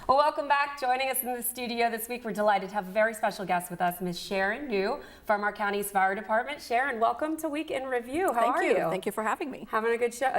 Well, welcome back. Joining us in the studio this week, we're delighted to have a very special guest with us, Ms. Sharon New from our county's fire department. Sharon, welcome to Week in Review. How are you? Thank you for having me. Having a good show,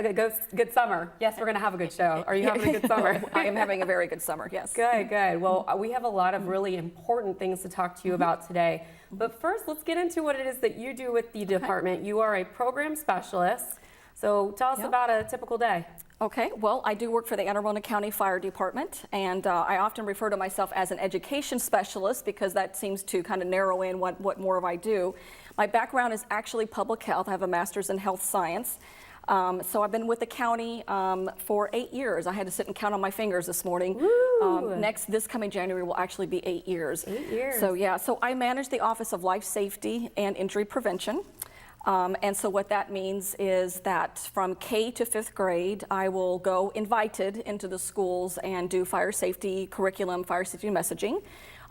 good summer. Yes, we're going to have a good show. Are you having a good summer? I am having a very good summer, yes. Good, good. Well, we have a lot of really important things to talk to you about today. But first, let's get into what it is that you do with the department. You are a program specialist. So tell us about a typical day. Okay, well, I do work for the Anne Arundel County Fire Department, and I often refer to myself as an education specialist because that seems to kind of narrow in what more of I do. My background is actually public health. I have a master's in health science. So I've been with the county for 8 years. I had to sit and count on my fingers this morning. This coming January will actually be 8 years. 8 years. So yeah, so I manage the Office of Life Safety and Injury Prevention. And so what that means is that from K to 5th grade, I will go invited into the schools and do fire safety curriculum, fire safety messaging.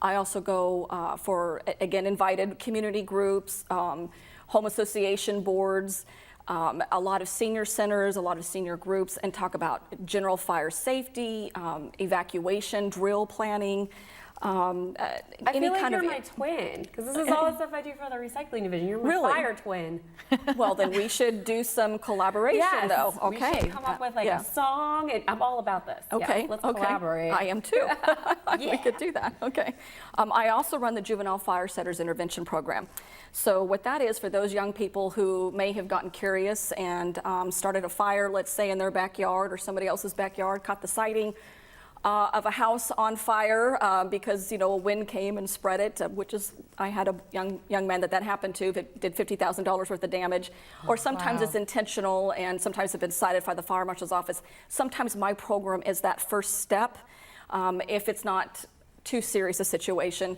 I also go for, again, invited community groups, home association boards, a lot of senior centers, a lot of senior groups, and talk about general fire safety, evacuation, drill planning. I feel like you're my twin, because this is all the stuff I do for the recycling division. You're my fire twin. Well, then we should do some collaboration, though. Okay. We should come up with like a song, and I'm all about this. Okay. Yeah, let's collaborate. I am too. We could do that. Okay. I also run the Juvenile Fire Setters Intervention Program. So what that is for those young people who may have gotten curious and started a fire, let's say in their backyard or somebody else's backyard, caught the sighting of a house on fire because a wind came and spread it, which is, I had a young man that happened to that did $50,000 worth of damage. Or sometimes it's intentional, and sometimes it's been cited by the fire marshal's office. Sometimes my program is that first step if it's not too serious a situation.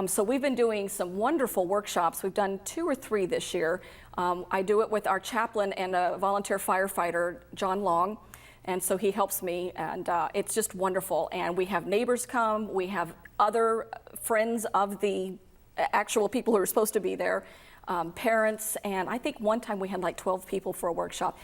So we've been doing some wonderful workshops. We've done 2 or 3 this year. I do it with our chaplain and a volunteer firefighter, John Long. And so he helps me, and it's just wonderful. And we have neighbors come, we have other friends of the actual people who are supposed to be there, parents, and I think one time we had like 12 people for a workshop.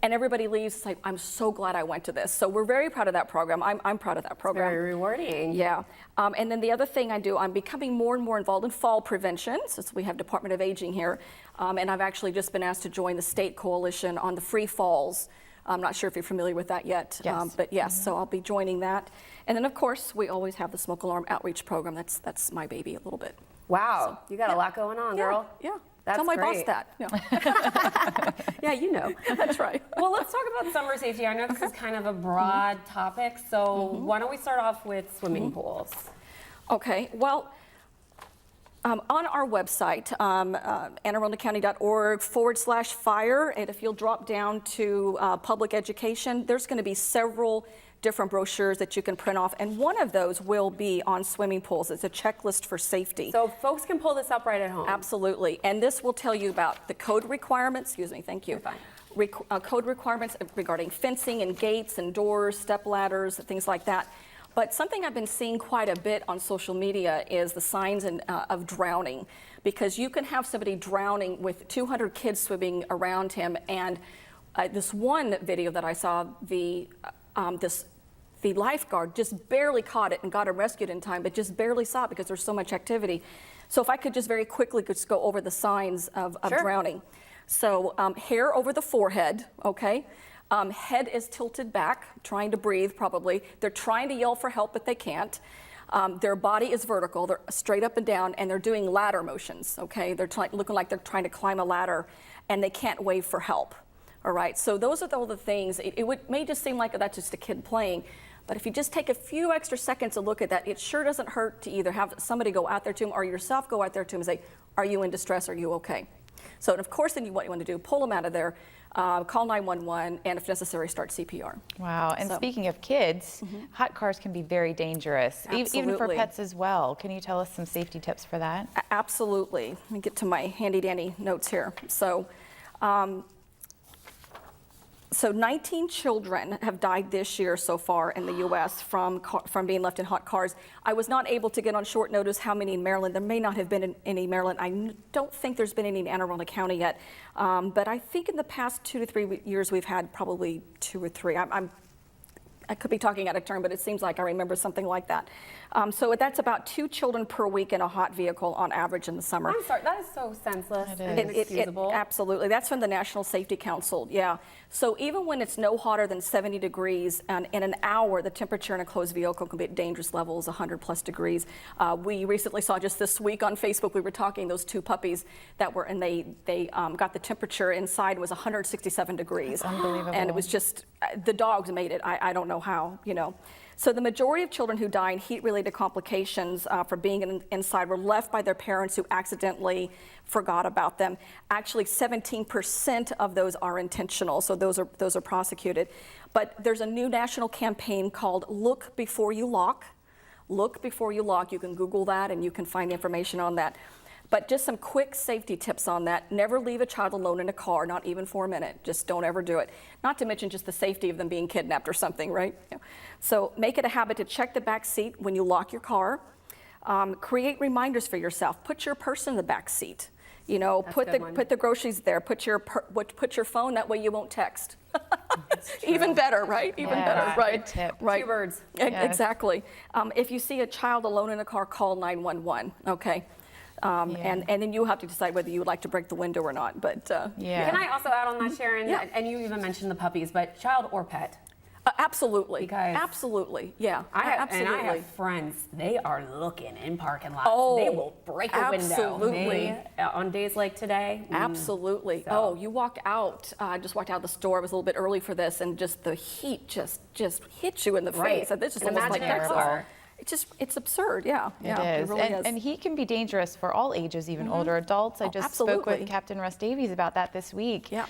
And everybody leaves, it's like, I'm so glad I went to this. So we're very proud of that program. I'm proud of that program. It's very rewarding. Yeah. And then the other thing I do, I'm becoming more and more involved in fall prevention, since we have Department of Aging here. And I've actually just been asked to join the state coalition on the free falls. I'm not sure if you're familiar with that yet, but yes, so I'll be joining that. And then, of course, we always have the smoke alarm outreach program. That's my baby a little bit. Wow, so, you got a lot going on, girl. Yeah, that's tell my great. boss that. Yeah, you know. That's right. Well, let's talk about summer safety. I know this is kind of a broad topic, so why don't we start off with swimming pools? Okay, well, on our website, AnneArundelCounty.org/fire, and if you'll drop down to public education, there's going to be several different brochures that you can print off, and one of those will be on swimming pools. It's a checklist for safety. So folks can pull this up right at home. Absolutely, and this will tell you about the code requirements. Excuse me, thank you. You're fine. Code requirements regarding fencing and gates and doors, step ladders, things like that. But something I've been seeing quite a bit on social media is the signs of drowning, because you can have somebody drowning with 200 kids swimming around him. And this one video that I saw, the lifeguard just barely caught it and got him rescued in time, but just barely saw it because there's so much activity. So if I could just very quickly just go over the signs of drowning. So hair over the forehead, okay? Head is tilted back, trying to breathe probably. They're trying to yell for help, but they can't. Their body is vertical, they're straight up and down, and they're doing ladder motions, okay? They're looking like they're trying to climb a ladder, and they can't wave for help, all right? So those are all the things. It may just seem like that's just a kid playing, but if you just take a few extra seconds to look at that, it sure doesn't hurt to either have somebody go out there to him or yourself go out there to him and say, are you in distress, are you okay? So, and of course, then what you want to do, pull them out of there, call 911, and if necessary, start CPR. Wow, and speaking of kids, hot cars can be very dangerous, even for pets as well. Can you tell us some safety tips for that? Absolutely. Let me get to my handy dandy notes here. So 19 children have died this year so far in the U.S. from being left in hot cars. I was not able to get on short notice how many in Maryland. There may not have been any in Maryland. I don't think there's been any in Anne Arundel County yet. But I think in the past 2 to 3 years we've had probably 2 or 3. I could be talking out of turn, but it seems like I remember something like that. So that's about 2 children per week in a hot vehicle on average in the summer. I'm sorry, that is so senseless and inexcusable. Absolutely. That's from the National Safety Council, yeah. So even when it's no hotter than 70 degrees, and in an hour, the temperature in a closed vehicle can be at dangerous levels, 100+ degrees. We recently saw just this week on Facebook, we were talking, those 2 puppies that were, and they got the temperature inside was 167 degrees. That's unbelievable. And it was just, the dogs made it. I don't know how, you know. So the majority of children who die in heat-related complications for being inside were left by their parents who accidentally forgot about them. Actually, 17% of those are intentional, so those are prosecuted. But there's a new national campaign called Look Before You Lock. Look Before You Lock. You can Google that and you can find information on that. But just some quick safety tips on that. Never leave a child alone in a car, not even for a minute. Just don't ever do it. Not to mention just the safety of them being kidnapped or something, right? Yeah. So make it a habit to check the back seat when you lock your car. Create reminders for yourself. Put your purse in the back seat. You know, put the groceries there. Put your phone. That way you won't text. Even better, right? Even better, right? Good tip. Right. 2 birds. Yes. Exactly. If you see a child alone in a car, call 911. Okay. And then you have to decide whether you would like to break the window or not. But Yeah. Can I also add on that, Sharon? Yeah. And you even mentioned the puppies, but child or pet? absolutely. Because absolutely. Yeah. And I have friends, they are looking in parking lots. They will break a window. On days like today. Absolutely. So. Oh, you walk out, I just walked out of the store. I was a little bit early for this, and just the heat just hits you in the face. And this is almost like Texas. It's absurd, yeah. It is. It really is. And heat can be dangerous for all ages, even older adults. I just spoke with Captain Russ Davies about that this week. Yeah.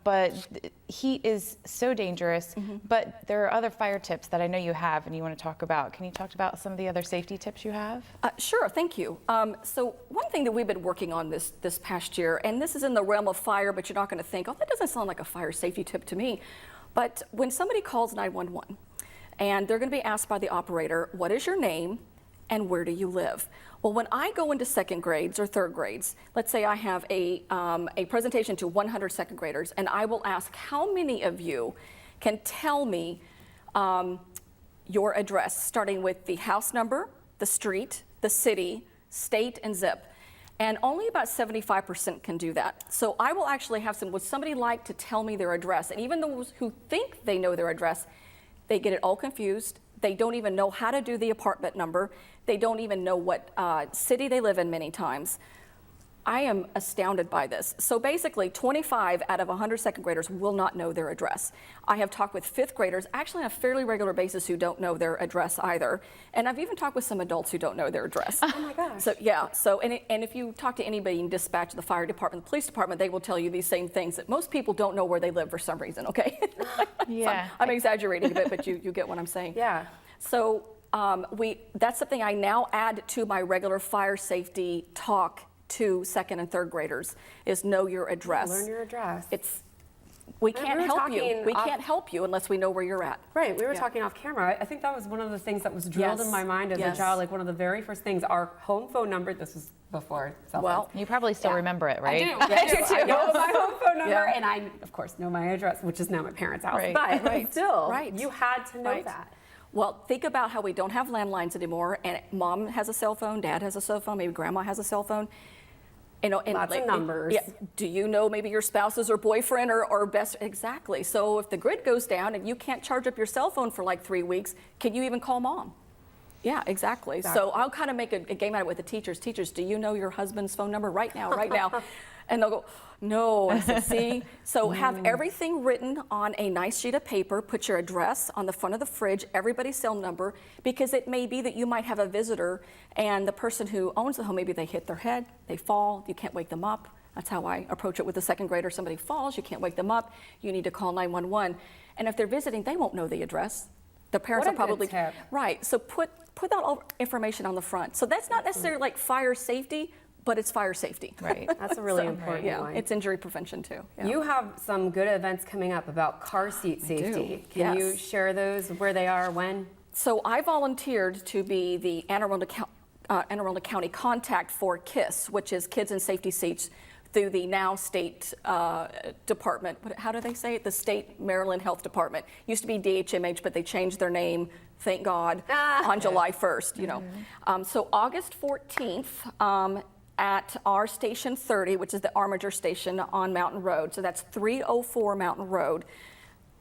But heat is so dangerous, but there are other fire tips that I know you have and you want to talk about. Can you talk about some of the other safety tips you have? Sure, thank you. So one thing that we've been working on this past year, and this is in the realm of fire, but you're not going to think, oh, that doesn't sound like a fire safety tip to me. But when somebody calls 911, and they're going to be asked by the operator, what is your name and where do you live? Well, when I go into second grades or third grades, let's say I have a presentation to 100 second graders, and I will ask how many of you can tell me your address, starting with the house number, the street, the city, state, and zip. And only about 75% can do that. So I will actually have would somebody like to tell me their address? And even those who think they know their address, they get it all confused. They don't even know how to do the apartment number. They don't even know what city they live in many times. I am astounded by this. So basically, 25 out of 100 second graders will not know their address. I have talked with fifth graders, actually on a fairly regular basis, who don't know their address either. And I've even talked with some adults who don't know their address. Oh my gosh. So yeah, and if you talk to anybody in dispatch, the fire department, the police department, they will tell you these same things, that most people don't know where they live for some reason, okay? Yeah. I'm exaggerating a bit, but you get what I'm saying. Yeah. So that's something I now add to my regular fire safety talk to second and third graders, is know your address. Learn your address. We can't help you. We off- can't help you unless we know where you're at. Right, we were talking off camera. I think that was one of the things that was drilled in my mind as a child. Like one of the very first things, our home phone number, this was before cell phones. Well, you probably still remember it, right? I do. I do too. I know my home phone number, and I, of course, know my address, which is now my parents' house. Right. But still, Right. you had to know Right. that. Well, think about how we don't have landlines anymore, and mom has a cell phone, dad has a cell phone, maybe grandma has a cell phone. You know, and Lots of numbers. Yeah, do you know maybe your spouse's or boyfriend or best? Exactly. So if the grid goes down and you can't charge up your cell phone for like 3 weeks, can you even call mom? Yeah, exactly. So I'll kind of make a game out of it with the teachers. Teachers, do you know your husband's phone number right now, right now? And they'll go, no. I said, see? So have everything written on a nice sheet of paper. Put your address on the front of the fridge, everybody's cell number, because it may be that you might have a visitor and the person who owns the home, maybe they hit their head, they fall, you can't wake them up. That's how I approach it with the second grader. Somebody falls, you can't wake them up, you need to call 911. And if they're visiting, they won't know the address. The parents What a are probably good tip. right. So put that all information on the front. So that's not necessarily like fire safety, but it's fire safety. Right. That's a really important Yeah, one. it's injury prevention too. Yeah. You have some good events coming up about car seat safety. Can you Yes. share those, where they are, when? So I volunteered to be the Anne Arundel County contact for KISS, which is Kids in Safety Seats, through the now state department. How do they say it? The state Maryland Health Department. Used to be DHMH, but they changed their name, thank God, on July 1st, you know. So August 14th, at our Station 30, which is the Armiger Station on Mountain Road. So that's 304 Mountain Road.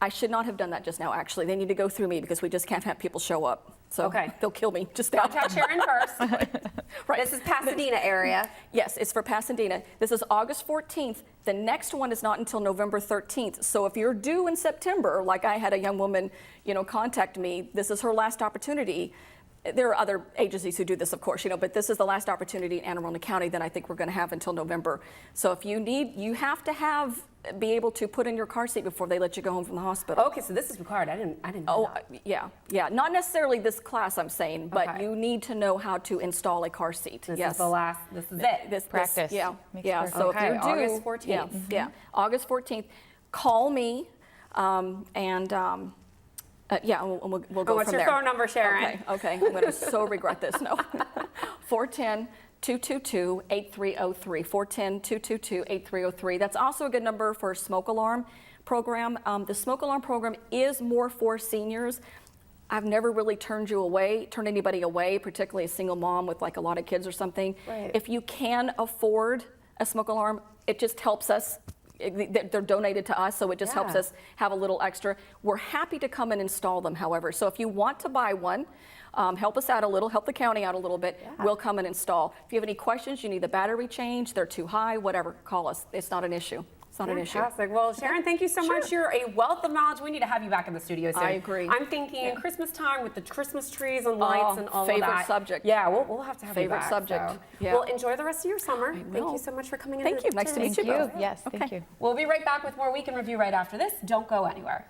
I should not have done that just now, actually. They need to go through me because we just can't have people show up. So they'll kill me just now. Contact Sharon first. Right. This is Pasadena area. Yes, it's for Pasadena. This is August 14th. The next one is not until November 13th. So if you're due in September, like I had a young woman, you know, contact me, this is her last opportunity. There are other agencies who do this, of course, you know, but this is the last opportunity in Anne Arundel County that I think we're going to have until November. So if you need, you have to be able to put in your car seat before they let you go home from the hospital. Okay, so this is required. I didn't know that. Yeah. Not necessarily this class I'm saying, but you need to know how to install a car seat. This is the last. This is it. This Practice. Yeah. Makes Yeah. perfect So if you're due, August 14th. Yeah. August 14th. Call me, yeah, we'll go from there. What's your phone number, Sharon? Okay. I'm going to so regret this. No. 410-222-8303. 410-222-8303. That's also a good number for a smoke alarm program. The smoke alarm program is more for seniors. I've never really turned anybody away, particularly a single mom with like a lot of kids or something. Right. If you can afford a smoke alarm, it just helps us. They're donated to us, so it just helps us have a little extra. We're happy to come and install them, however. So if you want to buy one, help us out a little, help the county out a little bit, we'll come and install. If you have any questions, you need the battery change, they're too high, whatever, call us. It's not an issue. It's not an issue. Fantastic. Well, Sharon, thank you so much. You're a wealth of knowledge. We need to have you back in the studio soon. I agree. I'm thinking Christmas time with the Christmas trees and lights and all of that. Favorite subject. Yeah, we'll have to have you back. Favorite subject. So. Yeah. Well, enjoy the rest of your summer. Thank will. you so much for coming in. Thank you. Nice to meet you Thank you. both. Yes, thank you. We'll be right back with more Week in Review right after this. Don't go anywhere.